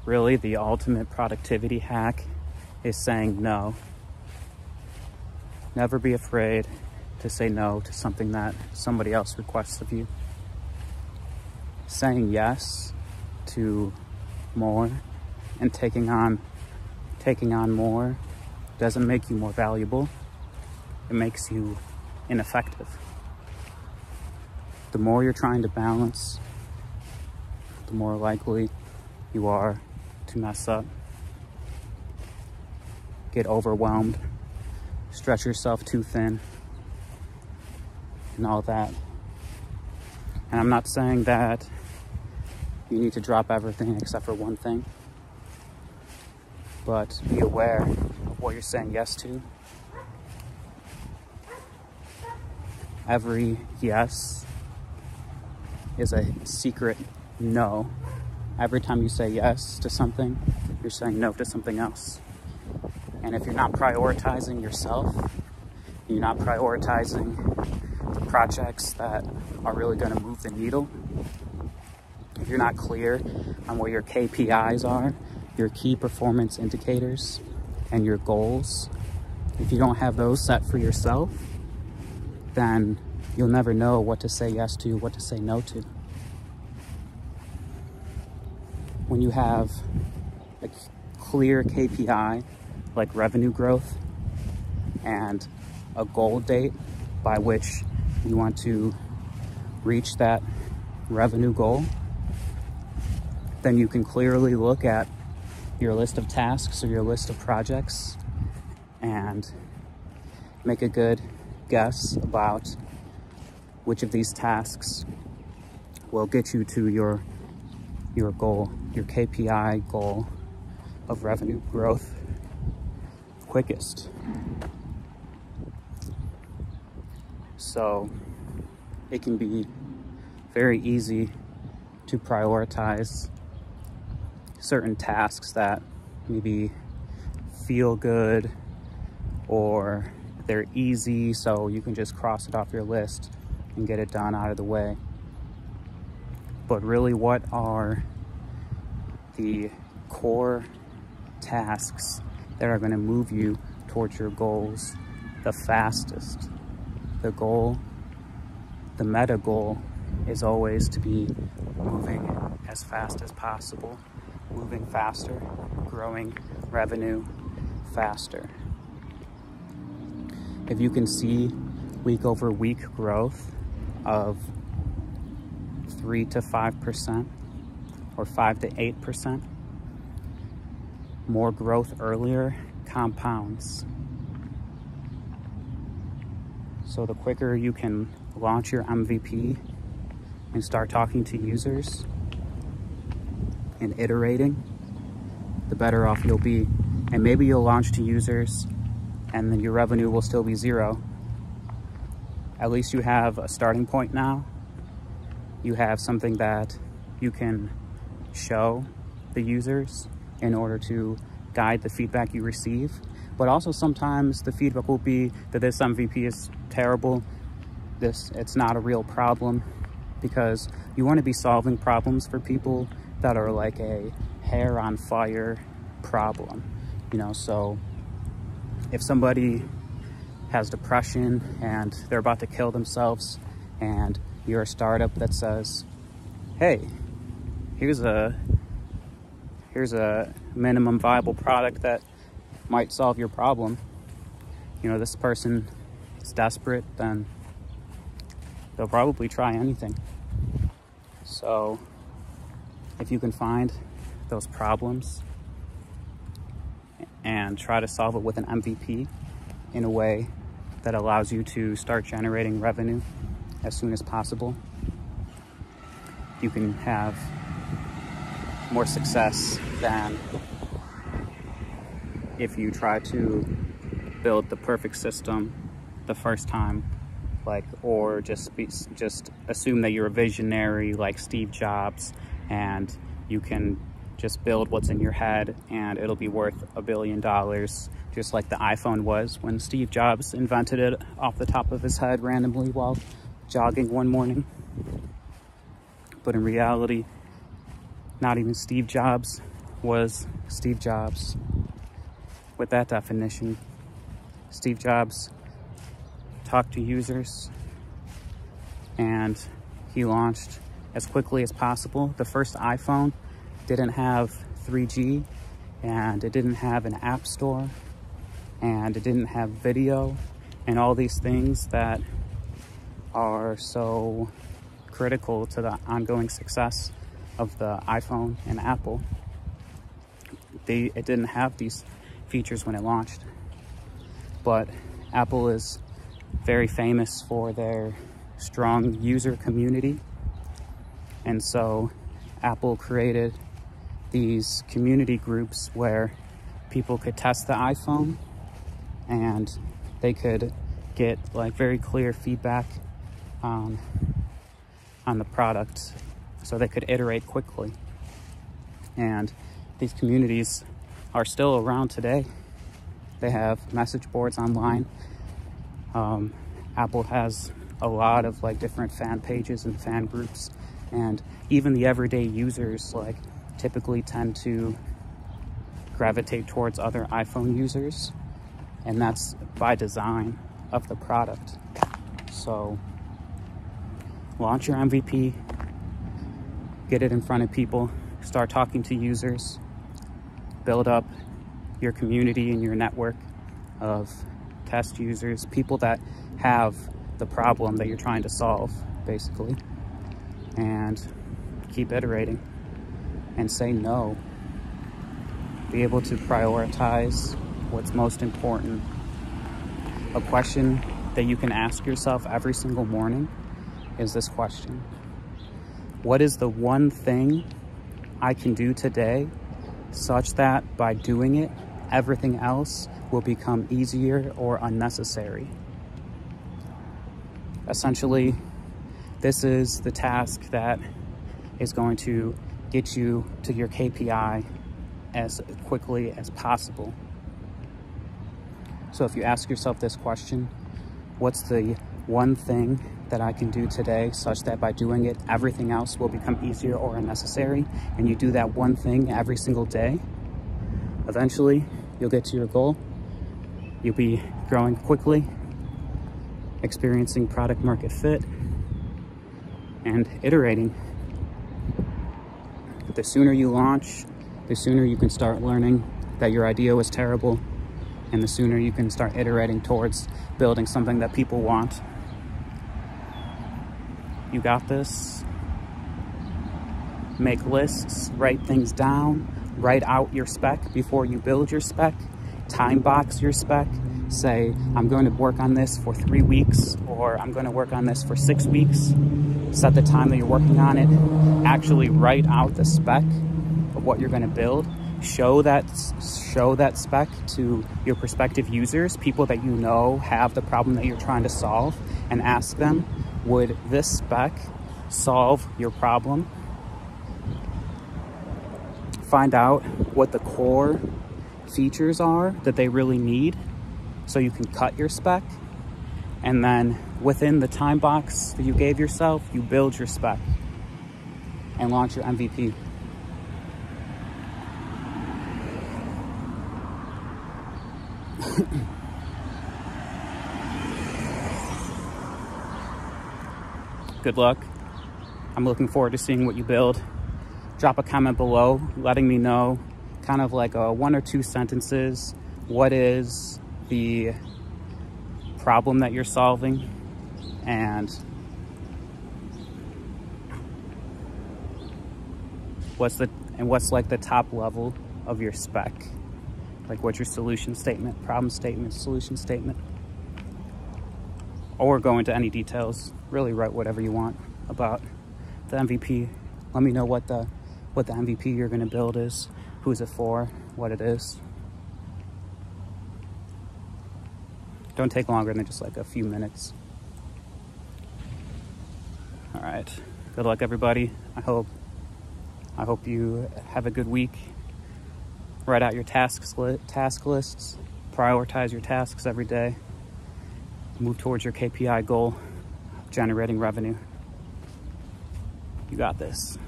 Really, the ultimate productivity hack is saying no. Never be afraid to say no to something that somebody else requests of you. Saying yes to more and taking on more doesn't make you more valuable. It makes you ineffective. The more you're trying to balance, the more likely you are to mess up, get overwhelmed, stretch yourself too thin, and all that. And I'm not saying that you need to drop everything except for one thing, but be aware of what you're saying yes to. Every yes is a secret no. Every time you say yes to something, you're saying no to something else. And if you're not prioritizing yourself, you're not prioritizing the projects that are really going to move the needle, if you're not clear on what your KPIs are, your key performance indicators, and your goals, if you don't have those set for yourself, then you'll never know what to say yes to, what to say no to. When you have a clear KPI, like revenue growth, and a goal date by which you want to reach that revenue goal, then you can clearly look at your list of tasks or your list of projects and make a good guess about which of these tasks will get you to your goal, your KPI goal of revenue growth quickest. So it can be very easy to prioritize certain tasks that maybe feel good or they're easy, so you can just cross it off your list and get it done out of the way. But really, what are the core tasks that are going to move you towards your goals the fastest? The goal, the meta goal, is always to be moving as fast as possible, moving faster, growing revenue faster. If you can see week over week growth of 3 to 5% or 5 to 8%, more growth earlier compounds. So the quicker you can launch your MVP and start talking to users and iterating, the better off you'll be. And maybe you'll launch to users and then your revenue will still be zero. At least you have a starting point now. You have something that you can show the users in order to guide the feedback you receive. But also sometimes the feedback will be that this MVP is terrible. It's not a real problem, because you want to be solving problems for people that are like a hair on fire problem, you know. So if somebody has depression and they're about to kill themselves and you're a startup that says, hey, here's a minimum viable product that might solve your problem, you know, this person is desperate, then they'll probably try anything. So if you can find those problems and try to solve it with an MVP in a way that allows you to start generating revenue as soon as possible, you can have more success than if you try to build the perfect system the first time, or just assume that you're a visionary like Steve Jobs and you can just build what's in your head and it'll be worth $1 billion, just like the iPhone was when Steve Jobs invented it off the top of his head randomly while jogging one morning. But in reality, not even Steve Jobs was Steve Jobs. With that definition, Steve Jobs talked to users and he launched as quickly as possible. The first iPhone didn't have 3G, and it didn't have an app store, and it didn't have video, and all these things that are so critical to the ongoing success of the iPhone and Apple. It didn't have these features when it launched. But Apple is very famous for their strong user community. And so Apple created these community groups where people could test the iPhone and they could get like very clear feedback on the product, so they could iterate quickly. And these communities are still around today. They have message boards online. Apple has a lot of like different fan pages and fan groups, and even the everyday users like typically tend to gravitate towards other iPhone users, and that's by design of the product. So launch your MVP, get it in front of people, start talking to users, build up your community and your network of test users, people that have the problem that you're trying to solve, basically, and keep iterating and say no. Be able to prioritize what's most important. A question that you can ask yourself every single morning is this question: what is the one thing I can do today such that by doing it, everything else will become easier or unnecessary? Essentially, this is the task that is going to get you to your KPI as quickly as possible. So if you ask yourself this question, what's the one thing that I can do today such that by doing it, everything else will become easier or unnecessary, and you do that one thing every single day, eventually you'll get to your goal. You'll be growing quickly, experiencing product market fit, and iterating. The sooner you launch, the sooner you can start learning that your idea was terrible, and the sooner you can start iterating towards building something that people want. You got this. Make lists, write things down, write out your spec before you build your spec, time box your spec, say, I'm going to work on this for 3 weeks, or I'm going to work on this for 6 weeks. Set the time that you're working on it. Actually write out the spec of what you're going to build. Show that spec to your prospective users, people that you know have the problem that you're trying to solve, and ask them, would this spec solve your problem? Find out what the core features are that they really need so you can cut your spec, and then within the time box that you gave yourself, you build your spec and launch your MVP. Good luck. I'm looking forward to seeing what you build. Drop a comment below letting me know kind of like a 1 or 2 sentences. What is the problem that you're solving, and what's like the top level of your spec? Like, what's your solution statement, problem statement, solution statement? Or go into any details. Really write whatever you want about the MVP. Let me know what the MVP you're going to build is, who's it for, what it is. Don't take longer than just like a few minutes. All right. Good luck, everybody. I hope you have a good week. Write out your task lists. Prioritize your tasks every day. Move towards your KPI goal of generating revenue. You got this.